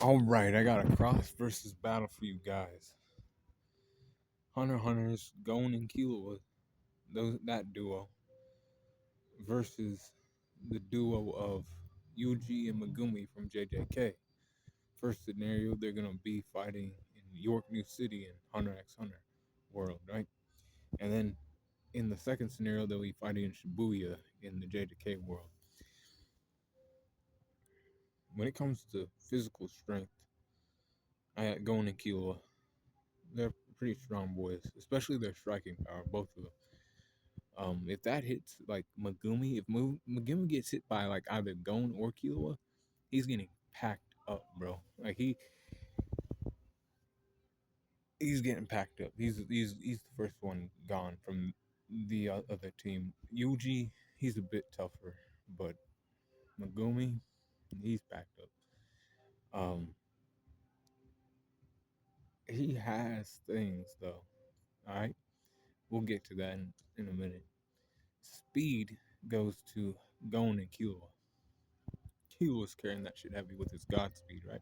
All right, I got a cross versus battle for you guys. Hunter x Hunter's Gon and Killua, that duo, versus the duo of Yuji and Megumi from JJK. First scenario, they're gonna be fighting in York New City in Hunter x Hunter world, right? And then in the second scenario, they'll be fighting in Shibuya in the JJK world. When it comes to physical strength, I got Gon and Killua. They're pretty strong boys, especially their striking power, both of them. If that hits like Megumi, if Megumi gets hit by like either Gon or Killua, he's getting packed up, bro. Like he's getting packed up. He's the first one gone from the other team. Yuji, he's a bit tougher, but Megumi, he's packed up. He has things though. All right, we'll get to that in a minute. Speed goes to Gon and Killua. Killua's carrying that shit heavy with his god speed, right?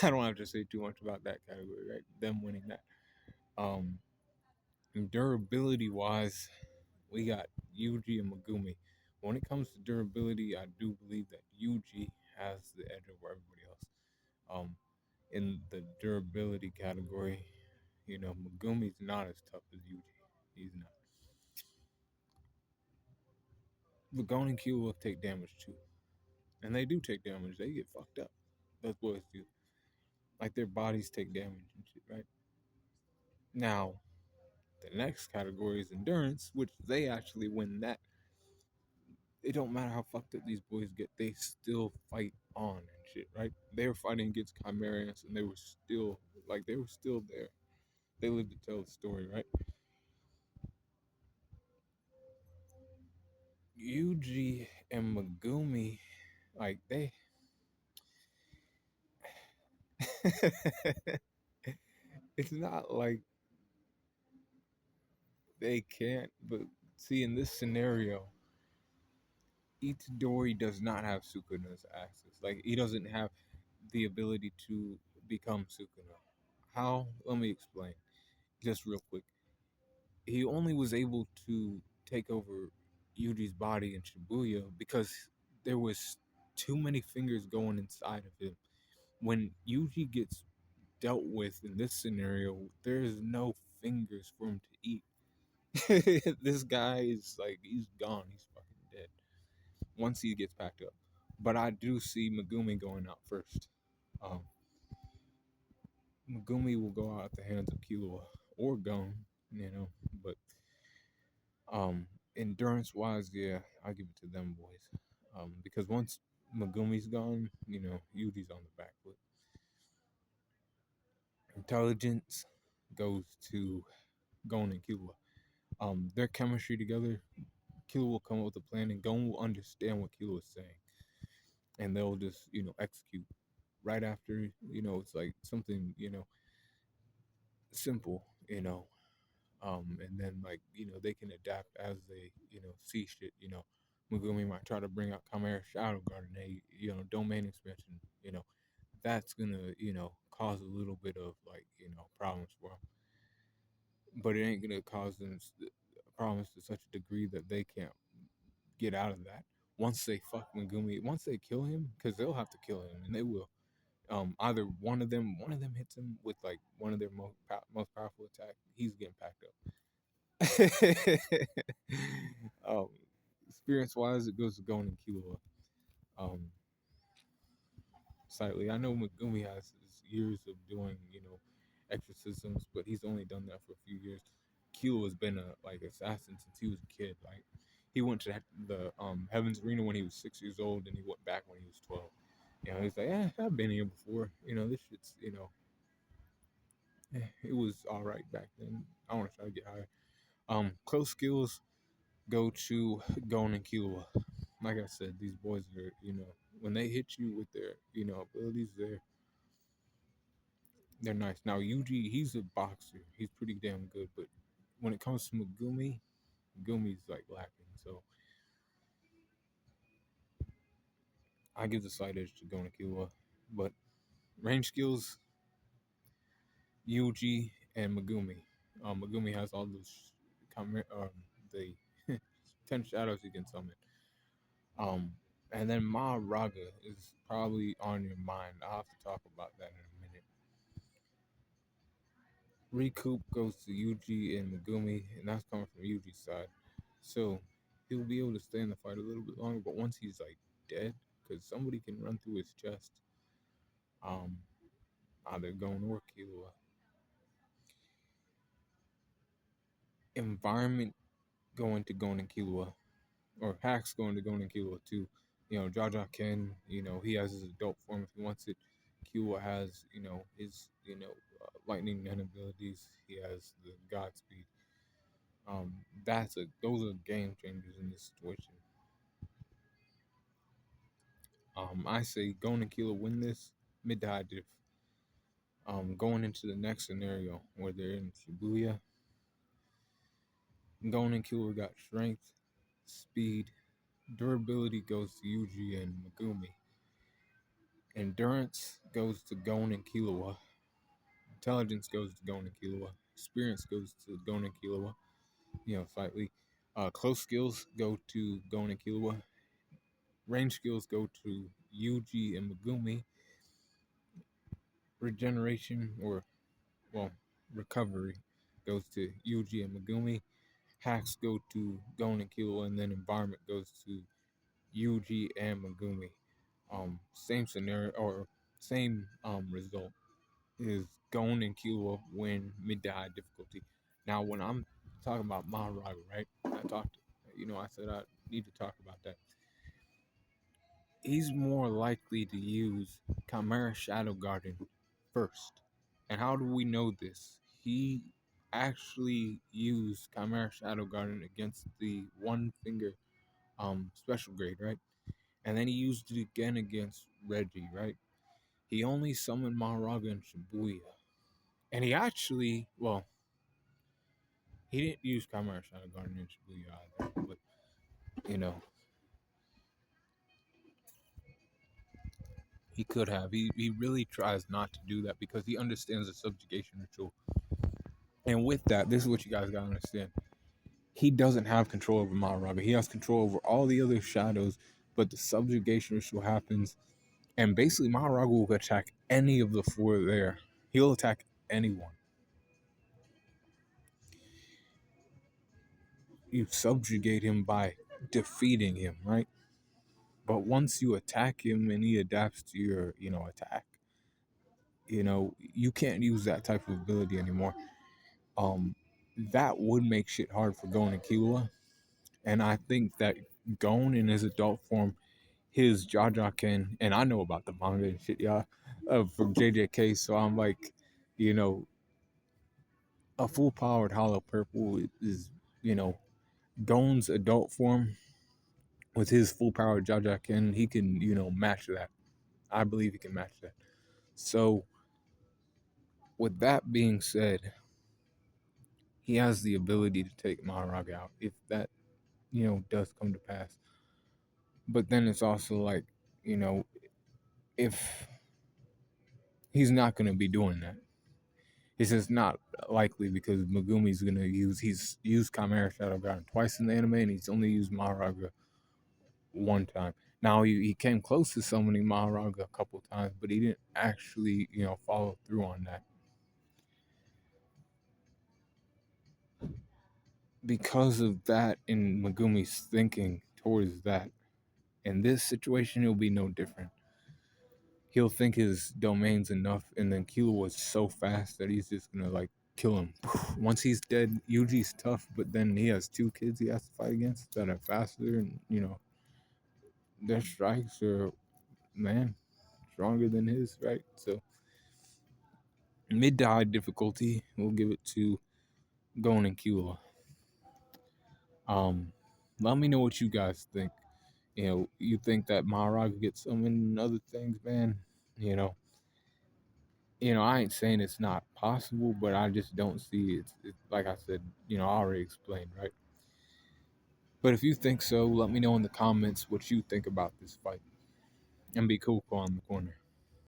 I don't have to say too much about that category, right? Them winning that. Um, Durability wise, we got Yuji and Megumi. When it comes to durability, I do believe that Yuji has the edge over everybody else. In the durability category, Megumi's not as tough as Yuji. He's not. But Gon and Killua take damage too, and they do take damage. They get fucked up. Those boys do. Like their bodies take damage and shit, right? Now, the next category is endurance, which they actually win that. It don't matter how fucked up these boys get, they still fight on and shit, right? They were fighting against Chimerians and they were still there. They lived to tell the story, right? Yuji and Megumi, like they it's not like they can't, but see in this scenario, Itadori does not have Sukuna's access. Like he doesn't have the ability to become Sukuna. How? Let me explain. Just real quick. He only was able to take over Yuji's body in Shibuya because there was too many fingers going inside of him. When Yuji gets dealt with in this scenario, there's no fingers for him to eat. This guy is like he's gone. He's fucking dead once he gets packed up. But I do see Megumi going out first. Um, Megumi will go out at the hands of Killua or Gon, But um, endurance wise, yeah, I'll give it to them boys. Because once Megumi's gone, Yuji's on the back foot. Intelligence goes to Gon and Killua. Their chemistry together, Killua will come up with a plan, and Gon will understand what Killua is saying, and they'll just execute right after. It's like something simple, and then like they can adapt as they see shit. Megumi might try to bring out Chimera Shadow Garden, domain expansion. That's gonna cause a little bit of like problems for them, but it ain't gonna cause them problems to such a degree that they can't get out of that. Once they fuck Megumi, once they kill him, because they'll have to kill him, and they will. Either one of them hits him with like one of their most powerful attack, he's getting packed up. um, Experience wise, it goes to Gon and Killua. Um, Slightly, I know Megumi has his years of doing exorcisms, but he's only done that for a few years. Killua has been a like assassin since he was a kid. Like he went to the Heaven's Arena when he was 6 years old, and he went back when he was 12. He's like, I've been here before. This shit's it was all right back then. I want to try to get higher. Close skills go to Gon and Killua. Like I said, these boys are, when they hit you with their, abilities, they're nice. Now Yuji, he's a boxer. He's pretty damn good, but when it comes to Megumi, Megumi's like lacking. So I give the slight edge to Gon and Killua. But range skills, Yuji and Megumi. Megumi has all those the 10 shadows you can summon. Um, and then Ma Raga is probably on your mind. I'll have to talk about that in a minute. Recoup goes to Yuji and Megumi, and that's coming from Yuji's side. So he'll be able to stay in the fight a little bit longer, but once he's like dead, because somebody can run through his chest, um, either Gon or Killua. Environment going to Gon and Killua, or Hacks going to Gon and Killua too. Jaja Ken, he has his adult form if he wants it. Killua has, his, lightning gun abilities. He has the Godspeed. Those are game changers in this situation. I say Gon and Killua win this mid to high diff. Going into the next scenario where they're in Shibuya, Gon and Killua got strength, speed, durability goes to Yuji and Megumi. Endurance goes to Gon and Killua. Intelligence goes to Gon and Killua. Experience goes to Gon and Killua. Slightly. Close skills go to Gon and Killua. Range skills go to Yuji and Megumi. Regeneration recovery goes to Yuji and Megumi. Hacks go to Gon and Killua, and then environment goes to Yuji and Megumi. Same scenario or same result is Gon and Killua win mid to high difficulty. Now, when I'm talking about Maharaga, right? I said I need to talk about that. He's more likely to use Chimera Shadow Garden first. And how do we know this? He actually used Chimera Shadow Garden against the one finger special grade, right? And then he used it again against Reggie, right? He only summoned Maharaga and Shibuya. And he actually, he didn't use Chimera Shadow Garden in Shibuya either. But, he could have. He really tries not to do that because he understands the subjugation ritual. And with that, this is what you guys gotta understand. He doesn't have control over Maharaga. He has control over all the other shadows, but the subjugation ritual happens, and basically Maharaga will attack any of the four there. He'll attack anyone. You subjugate him by defeating him, right? But once you attack him and he adapts to your, attack, you can't use that type of ability anymore. That would make shit hard for Gon and Killua. And I think that Gon in his adult form, his Jajaken, and I know about the manga and shit, y'all, from JJK. So I'm like, you know, a full powered Hollow Purple is, Gon's adult form with his full powered Jajaken. He can, match that. I believe he can match that. So, with that being said, he has the ability to take Maharaga out if that, does come to pass. But then it's also like, if he's not going to be doing that, it's just not likely because Megumi's going to he's used Chimera Shadow Garden twice in the anime and he's only used Maharaga one time. Now, he came close to summoning Maharaga a couple times, but he didn't actually, follow through on that. Because of that in Megumi's thinking towards that, in this situation, it'll be no different. He'll think his domain's enough, and then Killua was so fast that he's just gonna like kill him. Once he's dead, Yuji's tough, but then he has two kids he has to fight against that are faster, and their strikes are stronger than his, right? So mid to high difficulty, we'll give it to Gon and Killua. Let me know what you guys think. You think that Maharaga gets summoned and other things, man. I ain't saying it's not possible, but I just don't see it. Like I said, I already explained, right? But if you think so, let me know in the comments what you think about this fight. And be cool on the corner.